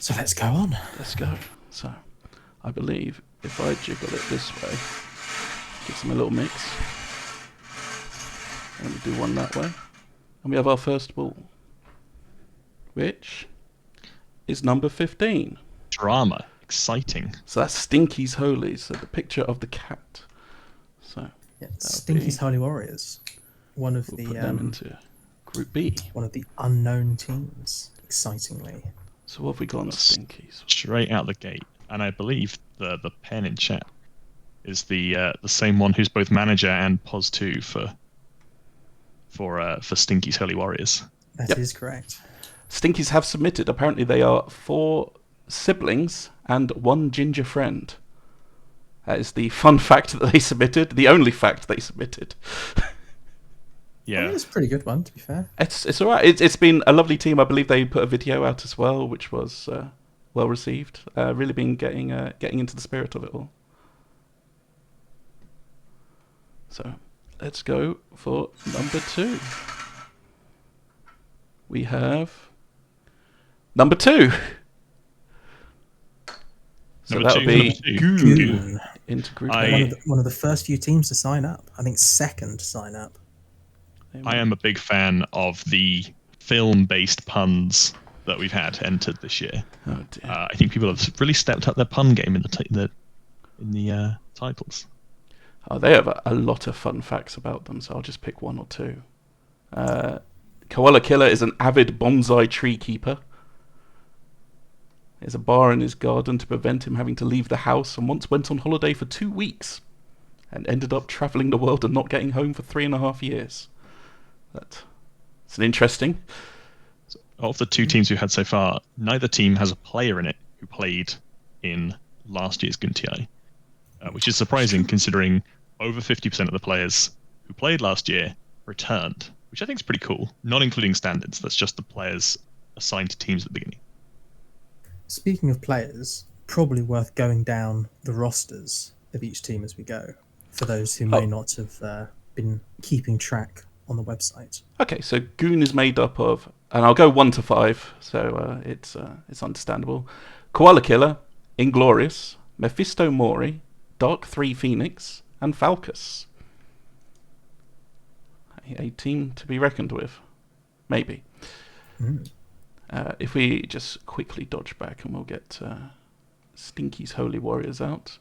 So let's go on. Let's go. So, I believe if I jiggle it this way, gives them a little mix. And we do one that way. And we have our first ball, which is number 15. Drama. Exciting. So that's Stinky's Holy, so the picture of the cat. So Yeah, Stinky's Holy Warriors. One of we'll the put them into Group B. one of the unknown teams, excitingly. So what have we got on Stinky's? Straight out the gate. And I believe the pen in chat is the same one who's both manager and pos 2 for Stinky's Holy Warriors. That is correct. Stinkies have submitted. Apparently they are 4 siblings and 1 ginger friend. That is the fun fact that they submitted. The only fact they submitted. Yeah. I mean, it's a pretty good one, to be fair. It's all right. It's been a lovely team. I believe they put a video out as well, which was well received. Really been getting into the spirit of it all. So let's go for number 2. We have number 2. So Number that two, would be number two. Goon Goon. into Group I- A. One of the first few teams to sign up. I think second to sign up. I am a big fan of the film-based puns that we've had entered this year. Oh dear. I think people have really stepped up their pun game in the titles. Oh, they have a lot of fun facts about them, so I'll just pick 1 or 2. Koala Killer is an avid bonsai tree keeper. There's a bar in his garden to prevent him having to leave the house, and once went on holiday for 2 weeks and ended up travelling the world and not getting home for 3.5 years. It's an interesting. Of the 2 teams we've had so far, neither team has a player in it who played in last year's Goonti, which is surprising considering over 50% of the players who played last year returned, which I think is pretty cool, not including standards. That's just the players assigned to teams at the beginning. Speaking of players, probably worth going down the rosters of each team as we go, for those who may not have been keeping track on the website. Okay, so Goon is made up of, and I'll go 1 to 5, so it's understandable. Koala Killer, Inglorious, Mephisto Mori, Dark 3 Phoenix, and Falcus. A team to be reckoned with, maybe. If we just quickly dodge back and we'll get Stinky's Holy Warriors out.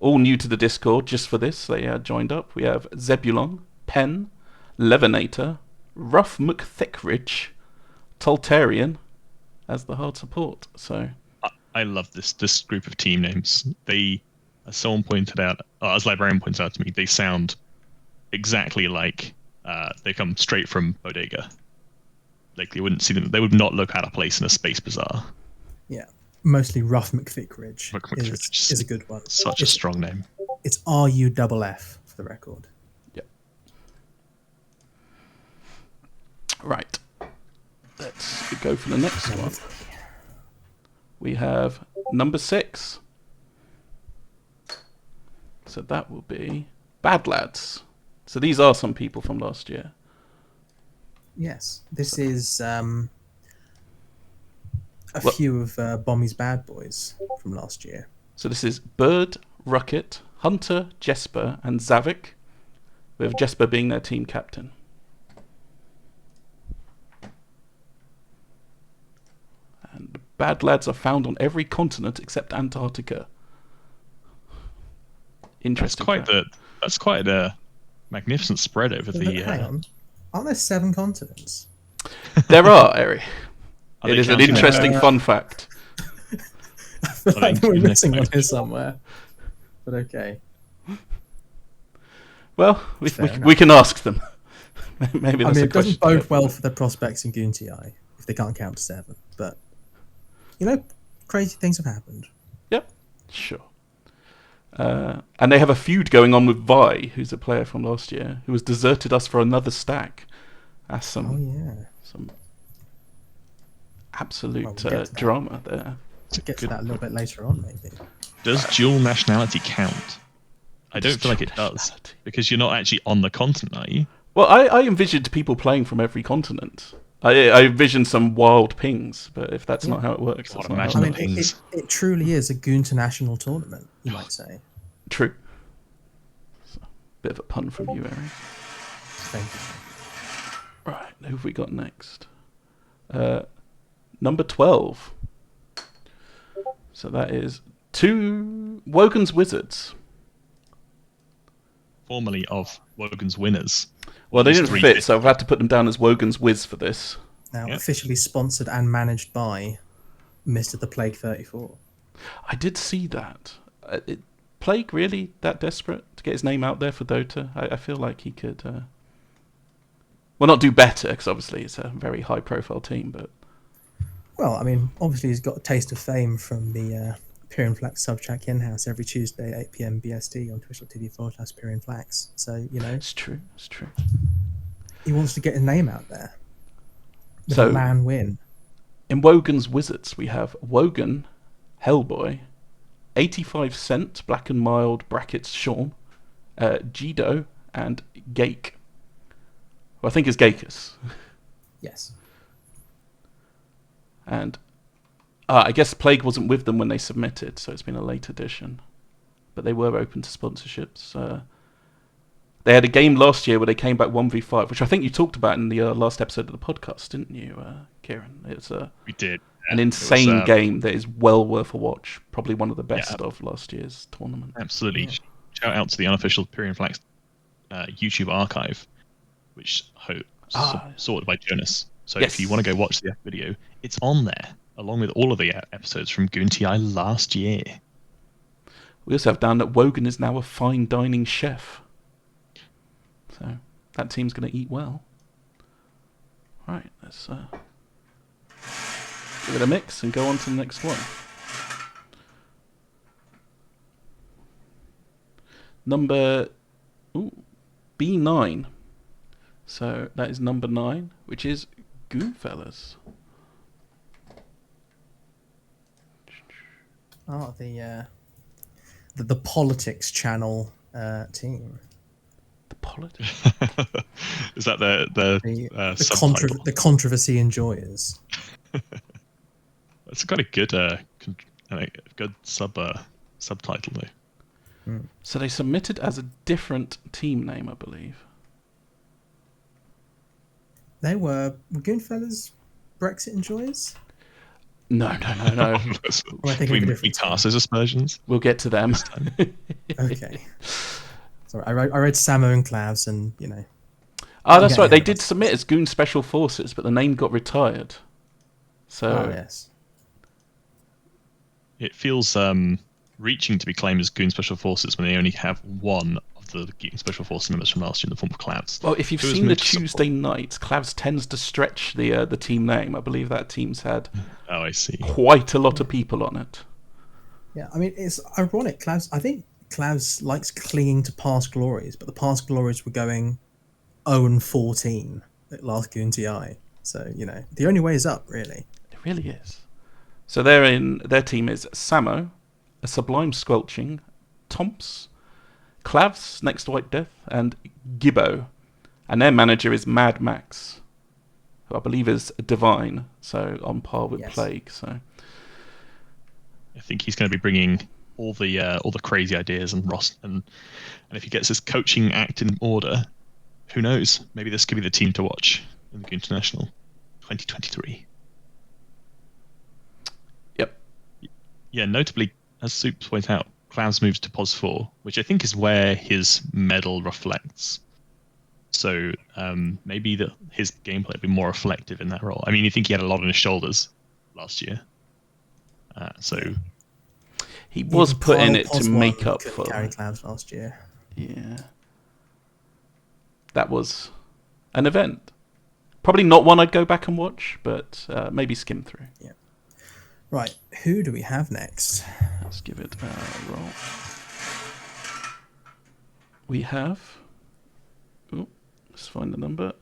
All new to the Discord just for this, they joined up. We have Zebulon, Pen, Levinator, Rough McThickridge, Toltarian as the hard support. So I love this group of team names. They, as someone pointed out, as Librarian points out to me, they sound exactly like they come straight from Bodega. Like you wouldn't see them; they would not look out of place in a space bazaar. Yeah, mostly Rough McThickridge, Rough McThickridge. is a good one. Such a strong name. It's RUFF for the record. Yep. Right. Let's go for the next one. We have number 6. So that will be Bad Lads. So these are some people from last year. Yes, this is a few of Bommy's bad boys from last year. So this is Bird, Rucket, Hunter, Jesper, and Zavik, with Jesper being their team captain. And the Bad Lads are found on every continent except Antarctica. Interesting. That's quite a magnificent spread over But the. hang on, aren't there 7 continents? There are, Eri. Are It they is an counting- interesting fun fact. I feel Are like they we're including missing one Mexico? here somewhere. But okay. Well, Fair enough. we can ask them. Maybe I that's mean, a it question. doesn't bode well for their prospects in Goonti if they can't count to 7. But, you know, crazy things have happened. Yep, sure. And they have a feud going on with Vi, who's a player from last year, who has deserted us for another stack. That's some absolute Well, we'll get to that. drama there. We'll get to that a little bit later on, maybe. Does dual nationality count? I don't feel like it does Nationality. because you're not actually on the continent, are you? Well, I envisioned people playing from every continent. I envisioned some wild pings, but if that's not how it works, that's not how imagine it I works. mean, it truly is a Goonternational tournament, you might say. True. So, bit of a pun from you, Eric. Thank you. Right, who have we got next? Number 12. So that is two Wogan's Wizards. Formerly of Wogan's Winners. Well, they These didn't three fit, bit- so I've had to put them down as Wogan's Wiz for this. Now, Yeah. officially sponsored and managed by Mr. The Plague 34. I did see that. Plague really that desperate to get his name out there for Dota? I feel like he could, well, not do better, because obviously it's a very high-profile team, but... Well, I mean, obviously he's got a taste of fame from the Pyrian sub-track in-house every Tuesday at 8 PM BST on twitch.tv/PyrianFlax. So, you know, It's true, it's true. he wants to get his name out there. With So- a LAN win. In Wogan's Wizards, we have Wogan, Hellboy, 85 Cent, Black and Mild, brackets Sean, Jido, and Gake. Well, I think it's Gakus. Yes. And I guess Plague wasn't with them when they submitted, so it's been a late edition. But they were open to sponsorships. They had a game last year where they came back 1v5, which I think you talked about in the last episode of the podcast, didn't you, Kieran? It's We did. an insane game that is well worth a watch. Probably one of the best Yeah. of last year's tournament. Absolutely. Yeah. Shout out to the unofficial Pyrian YouTube archive, which sorted by Jonas. So Yes. if you want to go watch the video, it's on there, along with all of the episodes from Goonti last year. We also have down that Wogan is now a fine dining chef. So that team's going to eat well. Right, let's give it a mix and go on to the next one. Number B9. So that is number 9, which is Goonfellas. Oh, the politics channel team. The politics. Is that the subtitle? The controversy enjoyers. That's got a good good subtitle though. So they submitted as a different team name, I believe. They were Goonfellas Brexit enjoyers? No. Am I thinking of a we different cast those aspersions. We'll get to them. Okay. Sorry, I read Samo and Clavs and, you know. Oh, that's Yeah, right. They yeah, did submit as Goon Special Forces, but the name got retired. So Oh, yes. It feels reaching to be claimed as Goon Special Forces when they only have one of the Goon Special Forces members from last year in the form of Clavs. Well, if you've Who has seen the moved to support? Tuesday nights, Clavs tends to stretch the team name. I believe that team's had Oh, I see. quite a lot of people on it. Yeah, I mean, it's ironic. I think Clavs likes clinging to past glories, but the past glories were going 0-14 at last Goonti. So, you know, the only way is up, really. It really is. So their team is Samo, a Sublime Squelching, Tomps, Clavs, Next to White Death, and Gibbo. And their manager is Mad Max, who I believe is Divine, so on par with Yes. Plague. So I think he's going to be bringing all the crazy ideas and if he gets his coaching act in order, who knows? Maybe this could be the team to watch in the International 2023. Yep. Yeah, notably, as Soups points out, Clavs moves to POS 4, which I think is where his medal reflects. So maybe his gameplay will be more reflective in that role. I mean, you think he had a lot on his shoulders last year. So He was put in it to Pos make one up couldn't for. carry Clavs last year. Yeah. That was an event. Probably not one I'd go back and watch, but maybe skim through. Yeah. Right, who do we have next? Let's give it a roll. We have... Oh, let's find the number.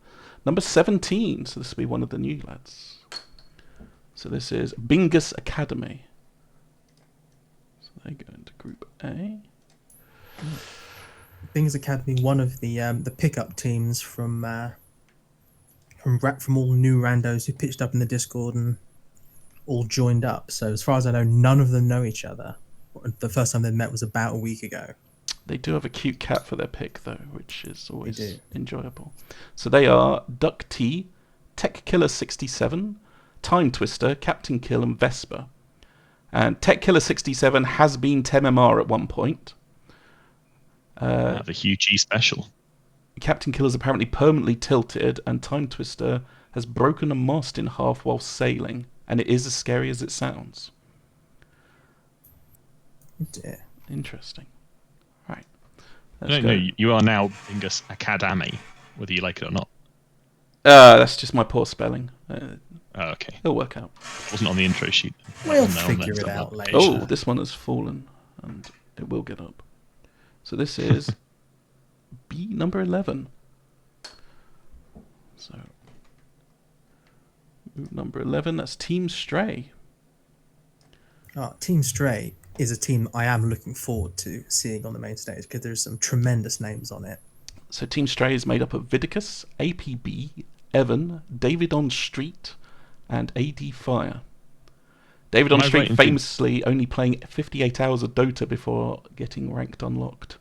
Number 17, so this will be one of the new lads. So this is Bingus Academy. So they go into Group A. Bing's Academy, one of the pickup teams from from all new randos who pitched up in the Discord and all joined up. So as far as I know, none of them know each other. The first time they met was about a week ago. They do have a cute cat for their pick, though, which is always enjoyable. So they are Duck T, Tech Killer 67, Time Twister, Captain Kill, and Vesper. And Tech Killer 67 has been 10MR at one point. The Hugh G special. Captain Kill is apparently permanently tilted, and Time Twister has broken a mast in half while sailing, and it is as scary as it sounds. Dear. Interesting. Right. No, you are now Bingus Academy, whether you like it or not. That's just my poor spelling. Okay. It'll work out. Wasn't on the intro sheet. We'll figure it out later. Oh, this one has fallen, and it will get up. So this is B number 11. So number 11, that's Team Stray. Team Stray is a team I am looking forward to seeing on the main stage because there's some tremendous names on it. So Team Stray is made up of Vidicus, APB, Evan, David on Street, and AD Fire. David on Street famously only playing 58 hours of Dota before getting ranked unlocked.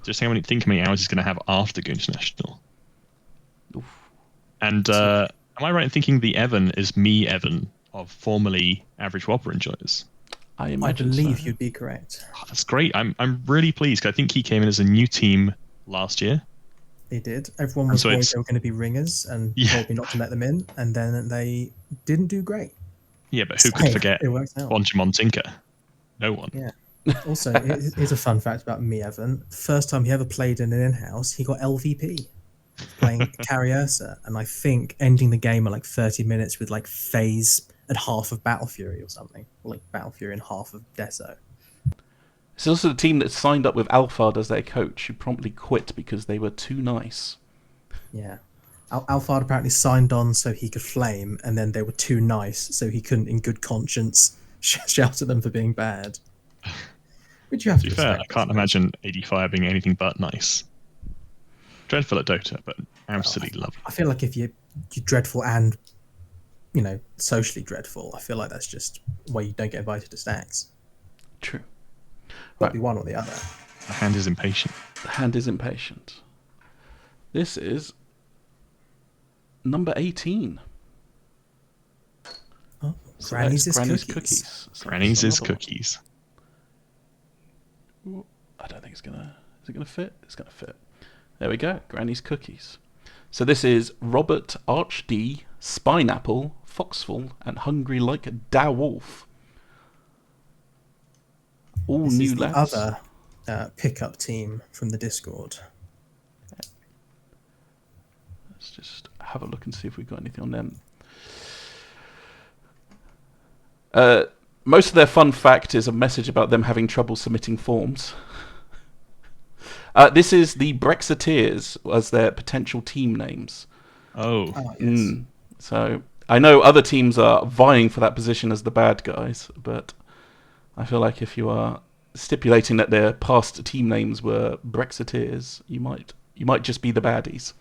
Just think how many hours he's going to have after Goonternational. And am I right in thinking the Evan is me, Evan, of formerly Average Whopper Enjoyers? I believe you'd be correct. Oh, that's great. I'm really pleased. I think he came in as a new team last year. They did. Everyone was worried they were going to be ringers and told me not to let them in, and then they didn't do great. Yeah, but who could forget Bonjamon Tinker? No one. Yeah. Also, here's a fun fact about me, Evan. The first time he ever played in an in-house, he got LVP playing Carry Ursa, and I think ending the game at like 30 minutes with like phase and half of Battle Fury or something, or like Battle Fury and half of Deso. It's also the team that signed up with Alphard as their coach, who promptly quit because they were too nice. Yeah. Alphard apparently signed on so he could flame, and then they were too nice, so he couldn't, in good conscience, shout at them for being bad. Which you have to be fair, I can't imagine AD Fire being anything but nice. Dreadful at Dota, but absolutely lovely. I feel like if you're dreadful and, socially dreadful, I feel like that's just why you don't get invited to stacks. True. Might be one or the other. The hand is impatient. The hand is impatient. This is number 18. Oh, so Granny's is cookies. So Granny's is cookies. Ooh, I don't think it's gonna. Is it gonna fit? It's gonna fit. There we go. Granny's cookies. So this is Robert Archd, Spineapple, Foxful, and Hungry Like a Da Wolf. All this new is the lads. Other pickup team from the Discord. Let's just have a look and see if we've got anything on them. Most of their fun fact is a message about them having trouble submitting forms. This is the Brexiteers as their potential team names. Oh. Yes. So I know other teams are vying for that position as the bad guys, but I feel like if you are stipulating that their past team names were Brexiteers, you might just be the baddies.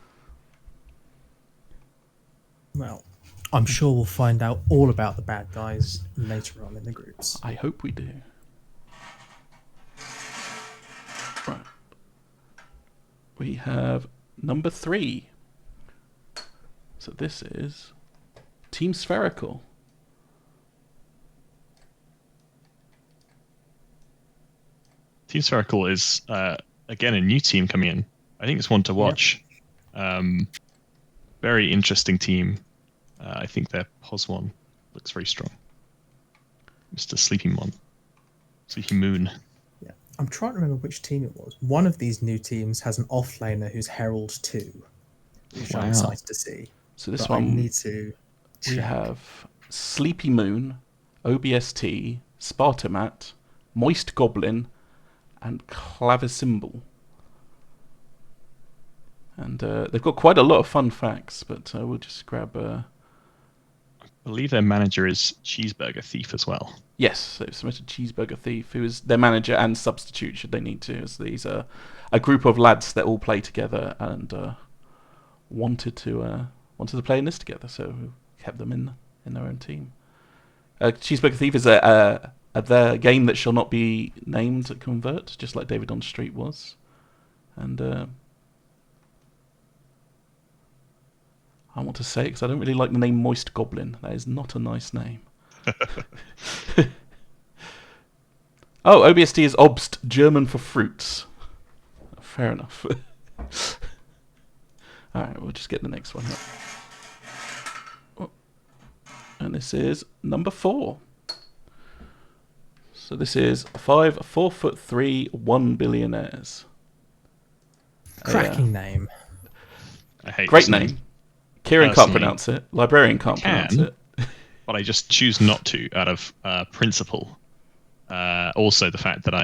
Well, I'm sure we'll find out all about the bad guys later on in the groups. I hope we do. Right. We have number 3. So this is Team Spherical. Team Spherical is, again, a new team coming in. I think it's one to watch. Yep. Very interesting team. I think their POS one looks very strong. Mr. Sleeping Moon. Yeah, I'm trying to remember which team it was. One of these new teams has an offlaner who's Herald 2, which I'm excited to see. So this one, I need to check. We have Sleepy Moon, OBST, Spartamat, Moist Goblin, and Clavisymbol. And they've got quite a lot of fun facts, but we'll just grab... I believe their manager is Cheeseburger Thief as well. Yes, they've submitted Cheeseburger Thief, who is their manager and substitute should they need to, as these are a group of lads that all play together and wanted to wanted to play in this together, so we kept them in their own team. Cheeseburger Thief is their game that shall not be named at Convert, just like David on Street was. And I want to say it because I don't really like the name Moist Goblin. That is not a nice name. Oh, OBST is Obst, German for fruits. Fair enough. Alright, we'll just get the next one up. Oh. And this is number 4. So this is 5 4'3" 1 billionaires. Cracking name. I hate Great this name. Kieran can't Personally, pronounce it. Librarian can't pronounce it. But I just choose not to out of principle. Also, the fact that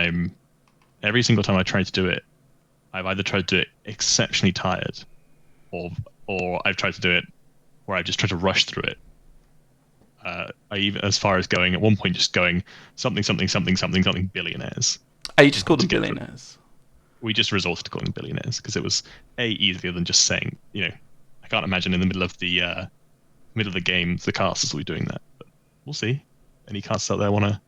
every single time I try to do it, I've either tried to do it exceptionally tired, or I've tried to do it where I've just tried to rush through it. I even as far as going at one point just going something billionaires. Oh, you just called them billionaires. We just resorted to calling them billionaires because it was easier than just saying, I can't imagine in the middle of the game the casters will be doing that. But we'll see. Any casters out there want to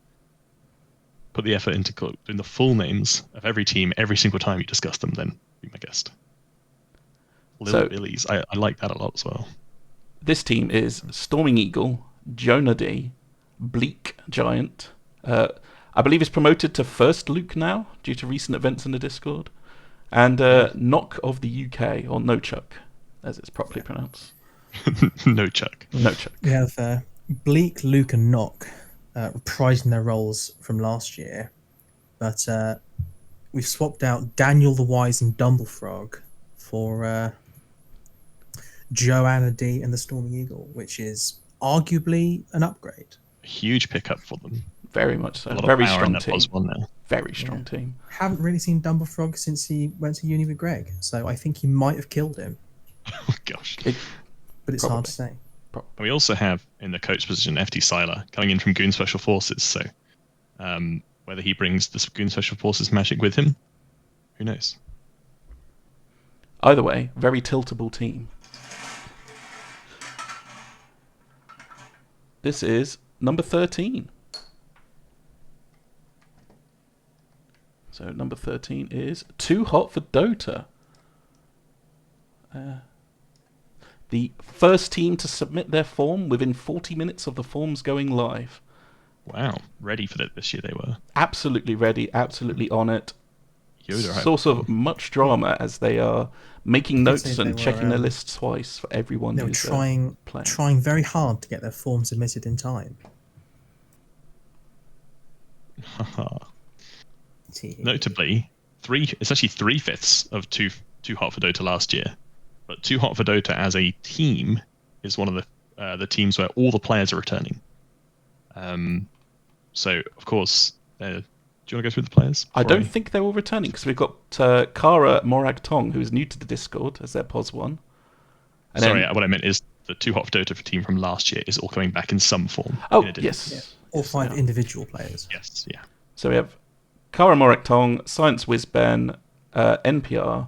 put the effort into doing the full names of every team every single time you discuss them, then be my guest. Little Billies. I like that a lot as well. This team is Storming Eagle, Jonah D, Bleak Giant. I believe he's promoted to First Luke now due to recent events in the Discord. And Knock of the UK, or No Chuck, as it's properly pronounced. No Chuck. No Chuck. We have Bleak, Luke, and Knock reprising their roles from last year, but we've swapped out Daniel the Wise and Dumblefrog for Joanna D and the Storming Eagle, which is arguably an upgrade. A huge pickup for them. Very much so. A lot Very of power in strong that team. now. Very strong team. Haven't really seen Dumblefrog since he went to uni with Greg, so I think he might have killed him. Oh gosh. But it's hard to say. And we also have in the coach position FD Sylar coming in from Goon Special Forces, so whether he brings the Goon Special Forces magic with him, who knows? Either way, very tiltable team. This is number 13. So number 13 is Too Hot for Dota. The first team to submit their form within 40 minutes of the forms going live. Wow, ready for that this year they were. Absolutely ready, absolutely on it. Yoda Source of much drama as they are making notes and checking their lists twice for everyone they were who's trying very hard to get their form submitted in time. Notably, it's actually 3/5 of Too Hot for Dota last year. But Too Hot for Dota as a team is one of the teams where all the players are returning. So, of course, do you want to go through the players? I don't think they're all returning because we've got Kara Morag Tong, who is new to the Discord as their POS 1. And Sorry, what I meant is the Too Hot for Dota team from last year is all coming back in some form. Oh, yes. Yeah. All 5 individual players. Yes, yeah. So we have Kara Morag Tong, Science Whiz Ben, NPR,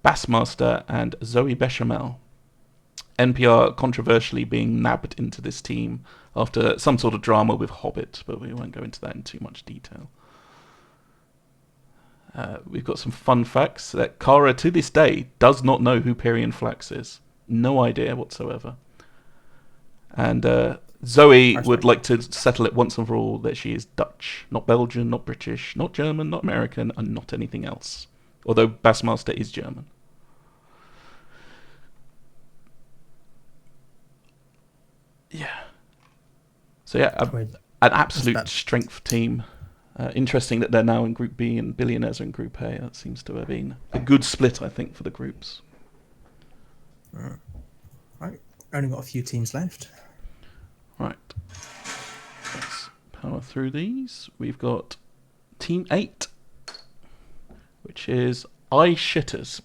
Bassmaster, and Zoe Bechamel. NPR controversially being nabbed into this team after some sort of drama with Hobbit, but we won't go into that in too much detail. We've got some fun facts that Kara, to this day, does not know who Pyrian Flax is. No idea whatsoever. And Zoe would like to settle it once and for all that she is Dutch, not Belgian, not British, not German, not American, and not anything else. Although Bassmaster is German. Yeah. So yeah, an absolute strength team. Interesting that they're now in Group B and Billionaires are in Group A. That seems to have been a good split, I think, for the groups. Right. Only got a few teams left. Right. Let's power through these. We've got Team 8, which is Eye Shitters.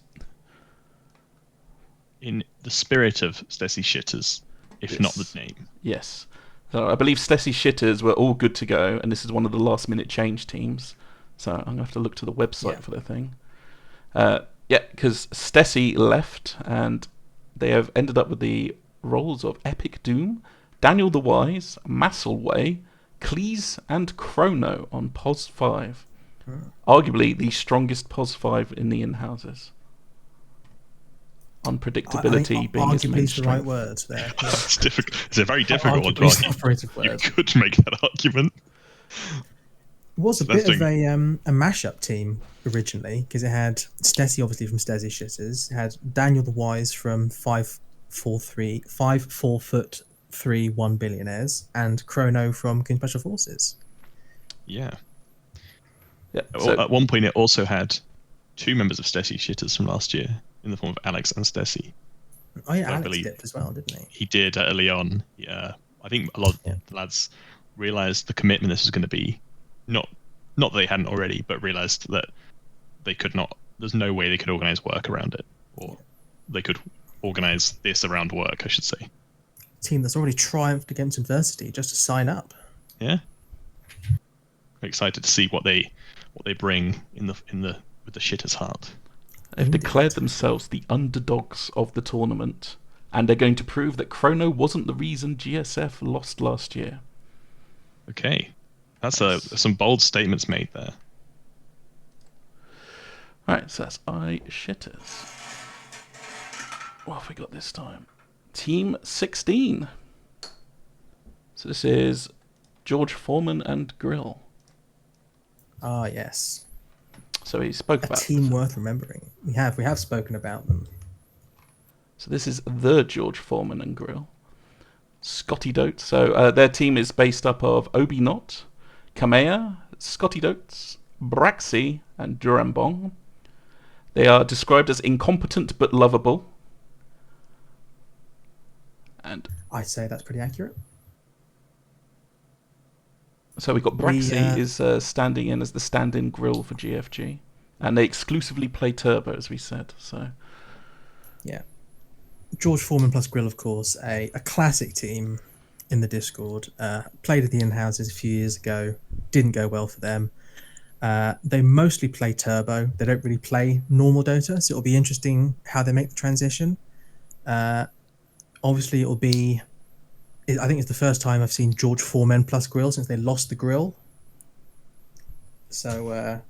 In the spirit of Stacey Shitters, if not the name. Yes. So I believe Stacey Shitters were all good to go, and this is one of the last-minute change teams. So I'm going to have to look to the website for their thing. Yeah, because Stacey left, and they have ended up with the roles of Epic Doom, Daniel the Wise, Masselway, Cleese, and Chrono on POS 5. Arguably the strongest POS 5 in the in-houses. Unpredictability being his main arguably is the right strength. word there. Yeah. It's difficult. It's a very difficult one to Arguably is the argue. operative You word. could make that argument. It was a That's bit of a mashup team originally, because it had Stessi obviously from Stessi Shitters, it had Daniel the Wise from 5'4" 1 billionaires, and Chrono from King Special Forces. Yeah. Yeah, At one point, it also had 2 members of Stessi Shitters from last year in the form of Alex and Stessi. Oh yeah, I Alex believe dipped as well, didn't he? He did early on. Yeah, I think a lot of the lads realised the commitment this was going to be. Not that they hadn't already, but realised that they could not. There's no way they could organise work around it, or they could organise this around work, I should say. Team that's already triumphed against adversity just to sign up. Yeah, I'm excited to see what they bring in the with the Shitters heart. They've declared themselves the underdogs of the tournament, and they're going to prove that Chrono wasn't the reason GSF lost last year. Okay, that's some bold statements made there. Right, so that's Shitters. What have we got this time? Team 16. So this is George Foreman and Grill. Ah, yes. So he spoke A about team this. worth remembering. We have spoken about them. So this is the George Foreman and Grill. Scotty Dote. So their team is based up of Obi Knot, Kamea, Scotty Dotes, Braxy, and Durambong. They are described as incompetent but lovable. And I'd say that's pretty accurate. so we've got Braxy is standing in as the stand-in grill for GFG. And they exclusively play Turbo, as we said. So Yeah. George Foreman plus Grill, of course, a classic team in the Discord. Played at the in-houses a few years ago. Didn't go well for them. They mostly play Turbo. They don't really play normal Dota, so it'll be interesting how they make the transition. Obviously, it'll be... I think it's the first time I've seen George Foreman plus Grill since they lost the Grill. So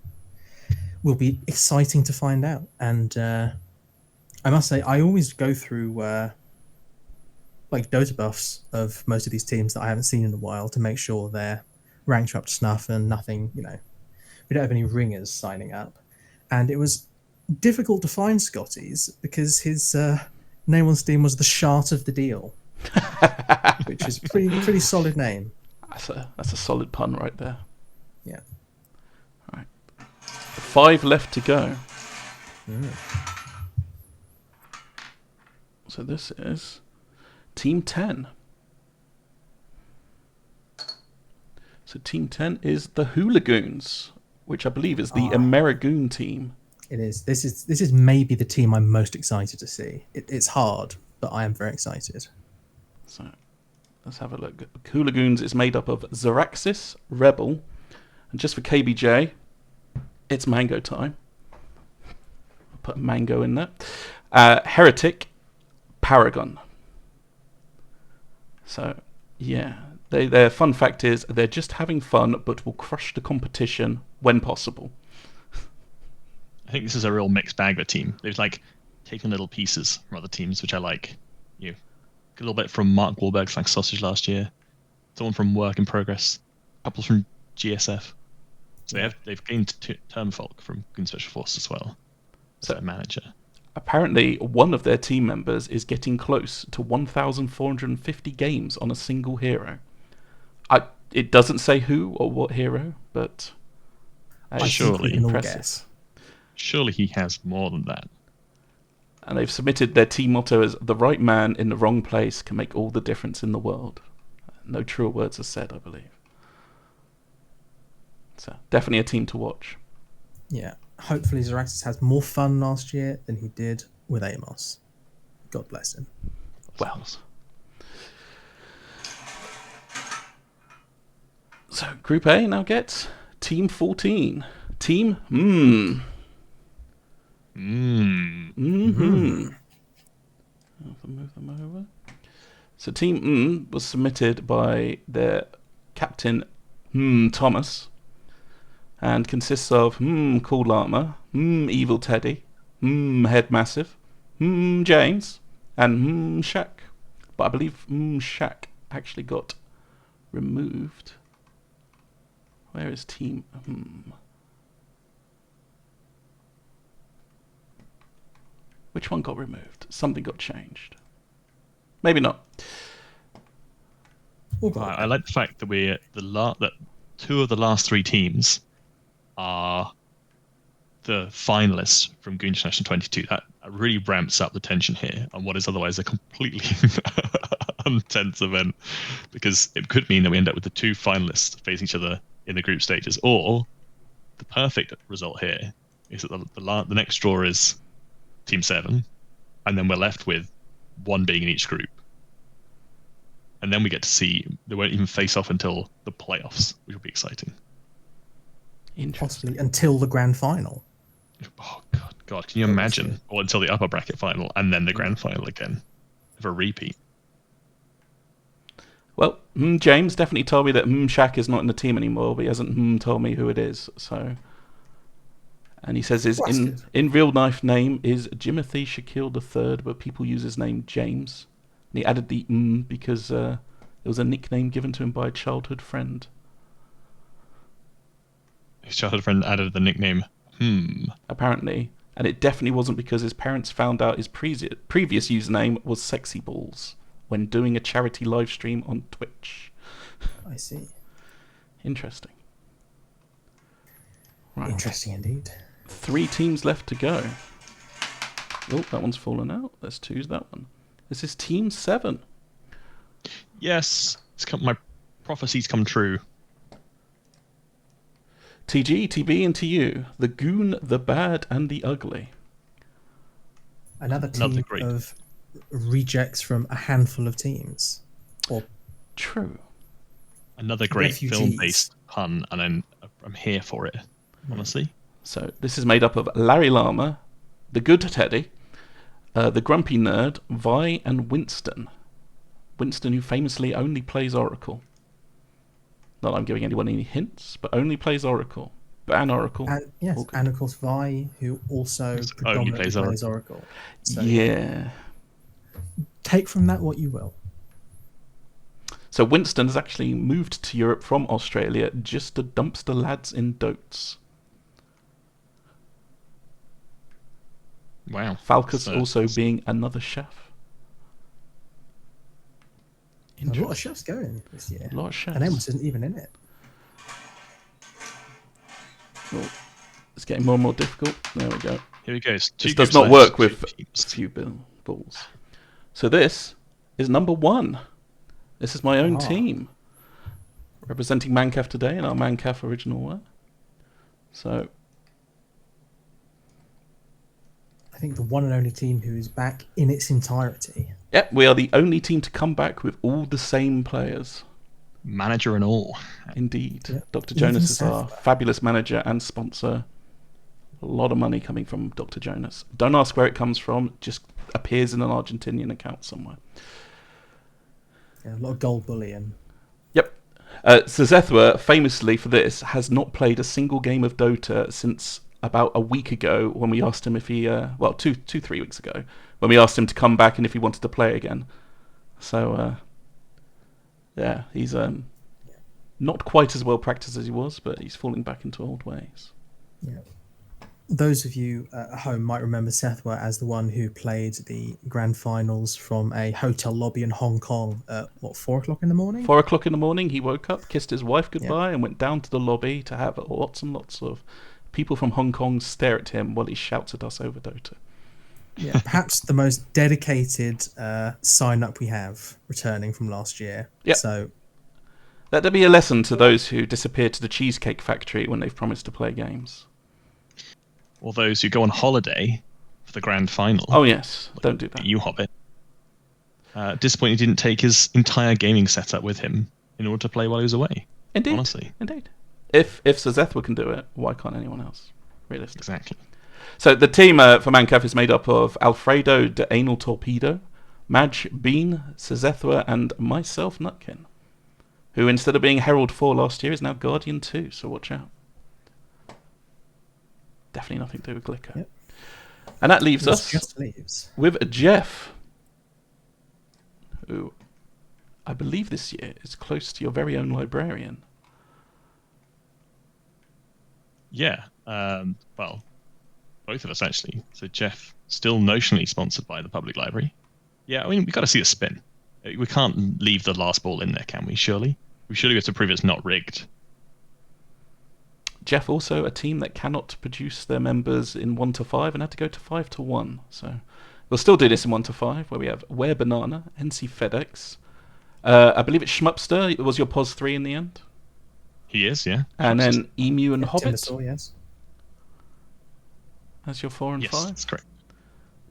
will be exciting to find out. And I must say, I always go through like Dota buffs of most of these teams that I haven't seen in a while to make sure their ranks are up to snuff and nothing, we don't have any ringers signing up. And it was difficult to find Scotty's because his name on Steam was the Shart of the Deal, which is pretty solid name. that's a solid pun right there. Yeah. All right. 5 left to go. So this is Team 10. So Team 10 is the Hooligoons, which I believe is the Amerigoon team. It is. This is maybe the team I'm most excited to see. It's hard, but I am very excited. So let's have a look. Hooligoons is made up of Zeraxis, Rebel, and just for KBJ, it's mango time. I'll put mango in there. Heretic, Paragon. So, yeah. Their fun fact is they're just having fun, but will crush the competition when possible. I think this is a real mixed bag of a team. They've taken little pieces from other teams, which I like. A little bit from Mark Wahlberg's Flank Sausage last year, someone from Work in Progress, a couple from GSF. So they've gained Termfolk from Gun Special Force as well as their manager. Apparently, one of their team members is getting close to 1,450 games on a single hero. It doesn't say who or what hero, but surely impressive. Surely he has more than that. And they've submitted their team motto as "The right man in the wrong place can make all the difference in the world." No truer words are said, I believe. So definitely a team to watch. Yeah. Hopefully Zeraxis has more fun last year than he did with Amos. God bless him. Well. So Group A now gets Team 14. Team I'll move them over. So Team was submitted by their captain Thomas, and consists of Cool Llama, Evil Teddy, Head Massive, James, and Shaq. But I believe Shaq actually got removed. Where is Team Which one got removed? Something got changed. Maybe not. I like the fact that that 2 of the last 3 teams are the finalists from Goonternational 22. That really ramps up the tension here on what is otherwise a completely intense event, because it could mean that we end up with the 2 finalists facing each other in the group stages, or the perfect result here is that the next draw is Team 7, and then we're left with 1 being in each group. And then we get to see they won't even face off until the playoffs, which will be exciting. Possibly until the grand final. Oh God! Can you imagine? Or until the upper bracket final, and then the grand final again, of a repeat. Well, James definitely told me that Shaq is not in the team anymore, but he hasn't told me who it is. So, and he says his in real life name is Jimothy Shaquille III, but people use his name James. And he added the because it was a nickname given to him by a childhood friend. His childhood friend added the nickname Apparently. And it definitely wasn't because his parents found out his previous username was Sexy Balls when doing a charity live stream on Twitch. I see. Interesting. Right. Interesting indeed. 3 teams left to go. Oh, that one's fallen out. Let's choose that one. This is Team 7. Yes, my prophecies come true. TG, TB, and TU. The Goon, the Bad, and the Ugly. Another team of rejects from a handful of teams. Or True. Another great film-based pun, and I'm here for it, honestly. So this is made up of Larry Llama, the Good Teddy, the Grumpy Nerd, Vi, and Winston. Winston, who famously only plays Oracle. Not that I'm giving anyone any hints, but only plays Oracle. But an Oracle. Yes, and of course Vi, who also predominantly plays Oracle. So yeah. Take from that what you will. So Winston has actually moved to Europe from Australia just to dumpster lads in Dotes. Wow. Falcus also being another chef. A lot of chefs going this year. A lot of chefs. And Amos isn't even in it. Well, it's getting more and more difficult. There we go. Here we go. This does not work with few balls. So this is number 1. This is my own team. Representing Mancaf today in our Mancaf original wear. So I think the one and only team who is back in its entirety. Yep, we are the only team to come back with all the same players. Manager and all. Indeed. Yep. Dr. Jonas is our fabulous manager and sponsor. A lot of money coming from Dr. Jonas. Don't ask where it comes from, just appears in an Argentinian account somewhere. Yeah, a lot of gold bullion. Yep. Zethwa, famously for this, has not played a single game of Dota since about a week ago when we asked him if he, 3 weeks ago, when we asked him to come back and if he wanted to play again. So, yeah, he's not quite as well practiced as he was, but he's falling back into old ways. Yeah. Those of you at home might remember Sethwa as the one who played the grand finals from a hotel lobby in Hong Kong at, 4 o'clock in the morning? 4 o'clock in the morning, he woke up, kissed his wife goodbye, and went down to the lobby to have lots and lots of people from Hong Kong stare at him while he shouts at us over Dota. Yeah, perhaps the most dedicated sign-up we have returning from last year. Yep. So let there be a lesson to those who disappear to the Cheesecake Factory when they've promised to play games. Or those who go on holiday for the grand final. Oh yes, don't do that. You Hobbit. Disappointed he didn't take his entire gaming setup with him in order to play while he was away. Indeed, honestly. Indeed. If Zethwa can do it, why can't anyone else? Realistically. Exactly. So the team for Mancaf is made up of Alfredo de Anal Torpedo, Madge, Bean, Sezethwa, and myself, Nutkin, who instead of being Herald 4 last year is now Guardian 2, so watch out. Definitely nothing to do with Glicker. Yep. And that leaves us just leaves with Jeff, who I believe this year is close to your very own librarian. Yeah, well, both of us actually. So Jeff, still notionally sponsored by the public library. Yeah, I mean, we got to see a spin. We can't leave the last ball in there, can we? Surely, we surely have to prove it's not rigged. Jeff also a team that cannot produce their members in 1 to 5 and had to go to 5 to 1. So we'll still do this in 1 to 5, where we have Ware Banana, NC FedEx. I believe it's Schmupster. It was your POS 3 in the end. He is, yeah. And then Emu and Hobbit. Timbersaw, yes. That's your 4 and 5? Yes, that's correct.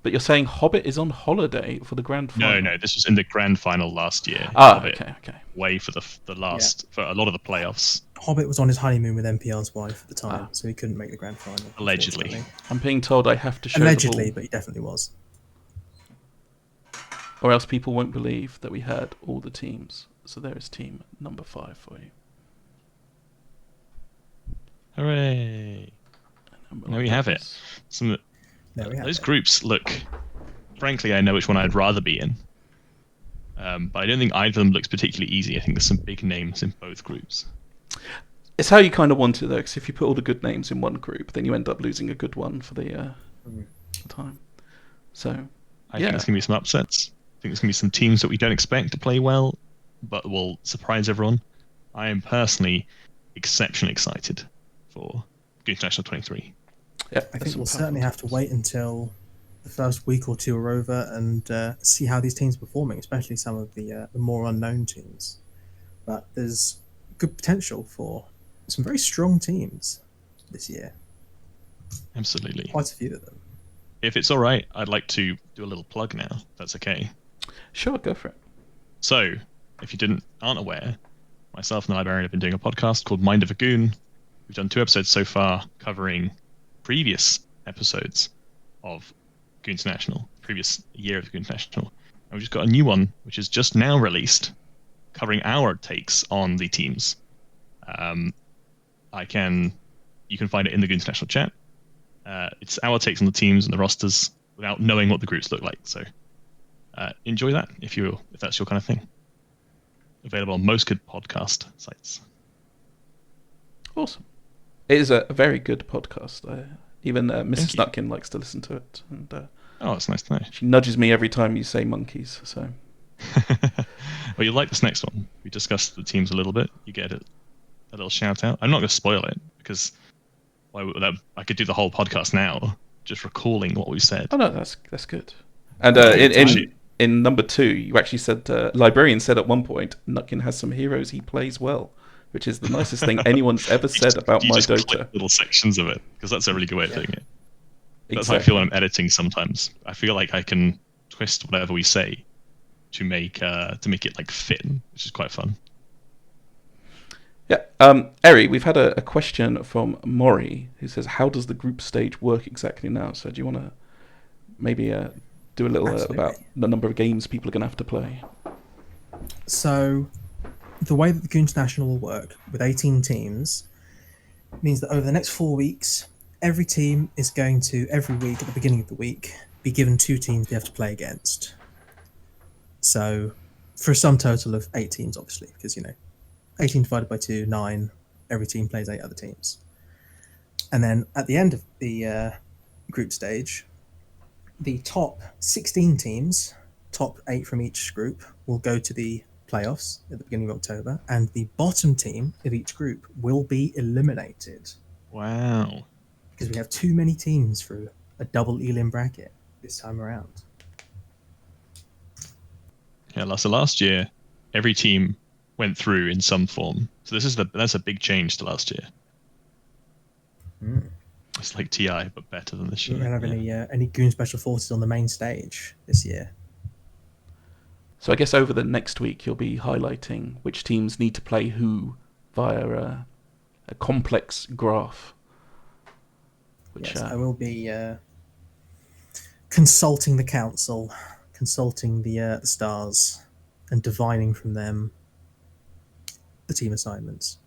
But you're saying Hobbit is on holiday for the grand final? No, this was in the grand final last year. Ah, Hobbit okay. Way for the last, for a lot of the playoffs. Hobbit was on his honeymoon with NPR's wife at the time, so he couldn't make the grand final. Allegedly. unfortunately. I'm being told I have to show Allegedly, the but he definitely was. ball, or else people won't believe that we had all the teams. So there is team number 5 for you. Hooray! There we have it. There we have Those it. groups look. Frankly, I know which one I'd rather be in. But I don't think either of them looks particularly easy. I think there's some big names in both groups. It's how you kind of want it, though, because if you put all the good names in one group, then you end up losing a good one for the time. So, I think there's going to be some upsets. I think there's going to be some teams that we don't expect to play well, but will surprise everyone. I am personally exceptionally excited for Goonternational 23. yeah, I think we'll certainly have to wait until the first week or two are over and see how these teams are performing, especially some of the more unknown teams. But there's good potential for some very strong teams this year. Absolutely. Quite a few of them. If it's all right, I'd like to do a little plug now. If that's okay. Sure, go for it. So, if you aren't aware, myself and the librarian have been doing a podcast called Mind of a Goon. We've done 2 episodes so far covering previous episodes of Goonternational, previous year of Goonternational. And we've just got a new one, which is just now released, covering our takes on the teams. You can find it in the Goonternational chat. It's our takes on the teams and the rosters without knowing what the groups look like. So enjoy that if that's your kind of thing. Available on most good podcast sites. Awesome. It is a very good podcast. Even Mrs. Nutkin likes to listen to it. And oh, that's nice to know. she nudges me every time you say monkeys. So. Well, you'll like this next one. We discussed the teams a little bit. You get a little shout out. I'm not going to spoil it because I could do the whole podcast now, just recalling what we said. Oh no, that's good. And in number 2, you actually said librarian said at one point Nutkin has some heroes he plays well, which is the nicest thing anyone's ever said about my Dota. Clip little sections of it because that's a really good way of doing it. That's Exactly. how I feel when I'm editing. Sometimes I feel like I can twist whatever we say to make it like fit, which is quite fun. Yeah, Eri, we've had a question from Maury who says, "How does the group stage work exactly now?" So, do you want to maybe do a little about the number of games people are going to have to play? So, the way that the Goonternational will work with 18 teams means that over the next 4 weeks, every team is going to every week at the beginning of the week be given 2 teams they have to play against. So, for a sum total of 8 teams, obviously, because 18 divided by 2, 9. Every team plays 8 other teams. And then at the end of the group stage, the top 16 teams, top 8 from each group, will go to the playoffs at the beginning of October, and the bottom team of each group will be eliminated. Wow. Because we have too many teams for a double Elim bracket this time around. Yeah, so last year, every team went through in some form. So that's a big change to last year. It's like TI, but better than this We year. don't have any Goon Special Forces on the main stage this year. So I guess over the next week you'll be highlighting which teams need to play who via a complex graph. Which Yes, I will be consulting the council consulting the stars and divining from them the team assignments.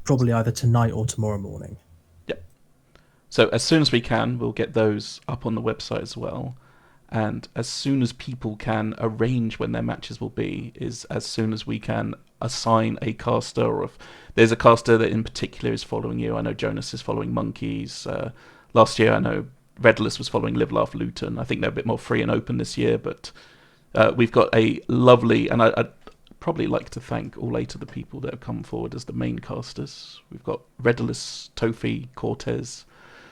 Probably either tonight or tomorrow morning. Yep. So as soon as we can, we'll get those up on the website as well. And as soon as people can arrange when their matches will be, is as soon as we can assign a caster, or if there's a caster that in particular is following you. I know Jonas is following Monkeys. Last year I know Redless was following Live Laugh Luton. I think they're a bit more free and open this year, but we've got a lovely, and I'd probably like to thank all 8 of the people that have come forward as the main casters. We've got Redless, Tofi, Cortez,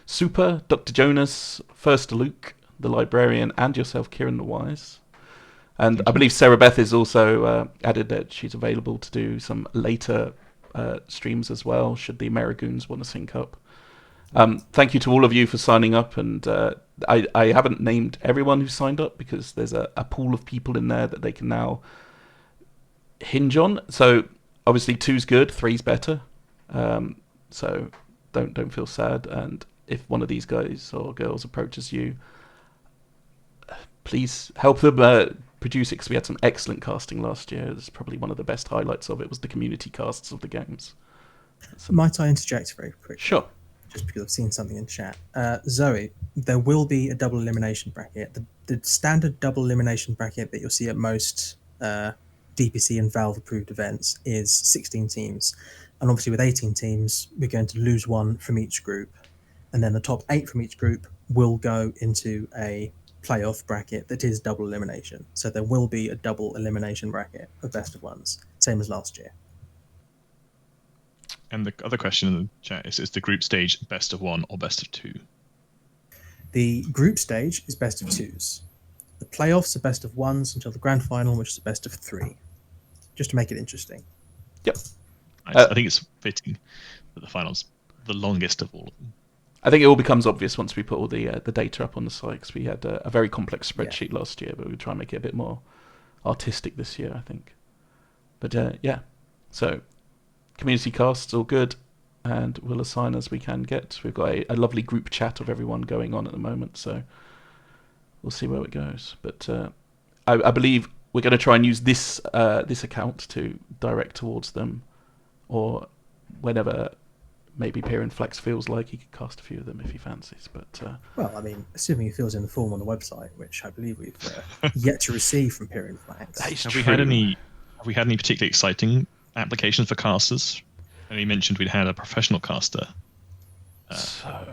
Super, Dr. Jonas, First Luke, the librarian, and yourself, KierantheWise. And I believe Sarah Beth is also added that she's available to do some later streams as well, should the Amerigoons want to sync up. Thank you to all of you for signing up, and I haven't named everyone who signed up because there's a pool of people in there that they can now hinge on. So obviously 2's good, 3's better. So don't feel sad, and if one of these guys or girls approaches you, please help them produce it, because we had some excellent casting last year. It's probably one of the best highlights of it was the community casts of the games. Might I interject very quickly? Sure. Just because I've seen something in chat. Zoe, there will be a double elimination bracket. The standard double elimination bracket that you'll see at most DPC and Valve approved events is 16 teams. And obviously with 18 teams, we're going to lose 1 from each group. And then the top 8 from each group will go into a playoff bracket that is double elimination. So there will be a double elimination bracket of best of ones, same as last year. And the other question in the chat is the group stage best of 1 or best of 2? The group stage is best of 2s. The playoffs are best of 1s until the grand final, which is the best of 3. Just to make it interesting. Yep. I think it's fitting that the finals the longest of all of them. I think it all becomes obvious once we put all the data up on the site, because we had a very complex spreadsheet last year, but we'll try and make it a bit more artistic this year, I think. But yeah, so community casts all good, and we'll assign as we can get. We've got a lovely group chat of everyone going on at the moment, so we'll see where it goes. But I believe we're going to try and use this account to direct towards them, or whenever maybe Piran Flex feels like he could cast a few of them if he fancies. But well, I mean, assuming he fills in the form on the website, which I believe we've yet to receive from Piran Flex. Have we had any particularly exciting applications for casters? And he mentioned we'd had a professional caster. So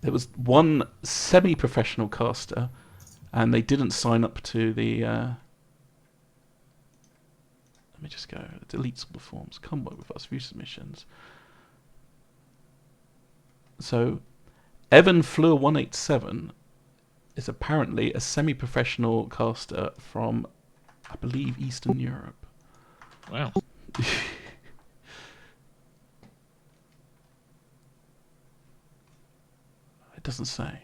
there was one semi-professional caster, and they didn't sign up to the. Let me just go. Delete all the forms. Come work with us. View submissions. So, Evan Fleur 187 is apparently a semi-professional caster from, I believe, Eastern Europe. Wow. It doesn't say.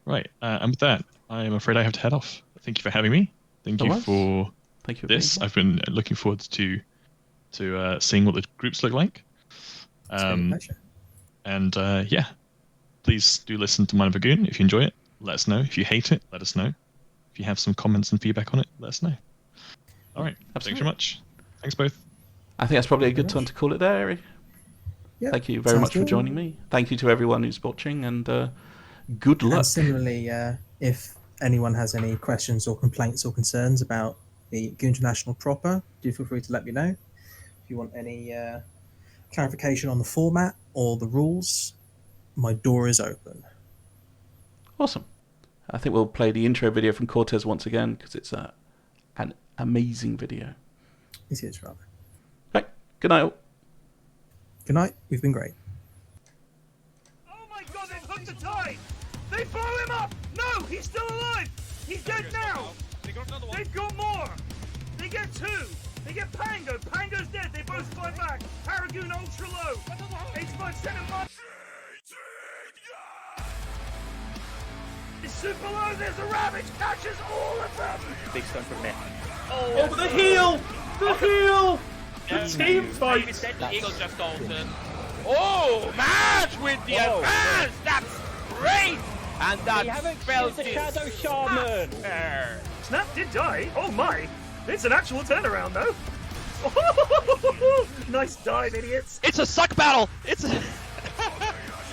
Right, and with that, I am afraid I have to head off. Thank you for having me. Thank you for this. I've been looking forward to seeing what the groups look like. It's been a pleasure. And yeah, please do listen to Mind of a Goon. If you enjoy it, let us know. If you hate it, let us know. If you have some comments and feedback on it, let us know. All right, thanks very much. Thanks both. I think that's probably a good time to call it there, Eri. Yep, thank you very much for joining me. Thank you to everyone who's watching, and good luck. And similarly, if anyone has any questions or complaints or concerns about the Goonternational proper, do feel free to let me know. If you want any clarification on the format or the rules, my door is open. Awesome. I think we'll play the intro video from Cortez once again, because it's an amazing video. It is, rather. Right. Good night all. Good night. We've been great. Oh my god, they've hooked the tide! They blow him up! No, he's still alive! He's dead now! They've got more! They get 2! They get Pango! Pango's dead! They both fly back! Paragoon ultra low! H5 center mark! It's super low! There's a Ravage! Catches all of them! Big stone from Mick. Oh, but the heel! The heel! The team fight! Eagle just altered. Oh, match with the advance! That's great! And that felt the his Shadow Shaman. hair. Snap did die. Oh my! It's an actual turnaround though. Nice dive, idiots. It's a suck battle. It's a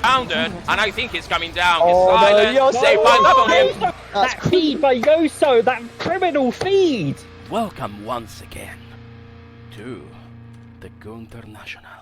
founded, and I think he's coming down. He's Oh, no, silent. you're They so find up on him. Yoso, that feed by Yoso, that criminal feed. Welcome once again to the Goonternational.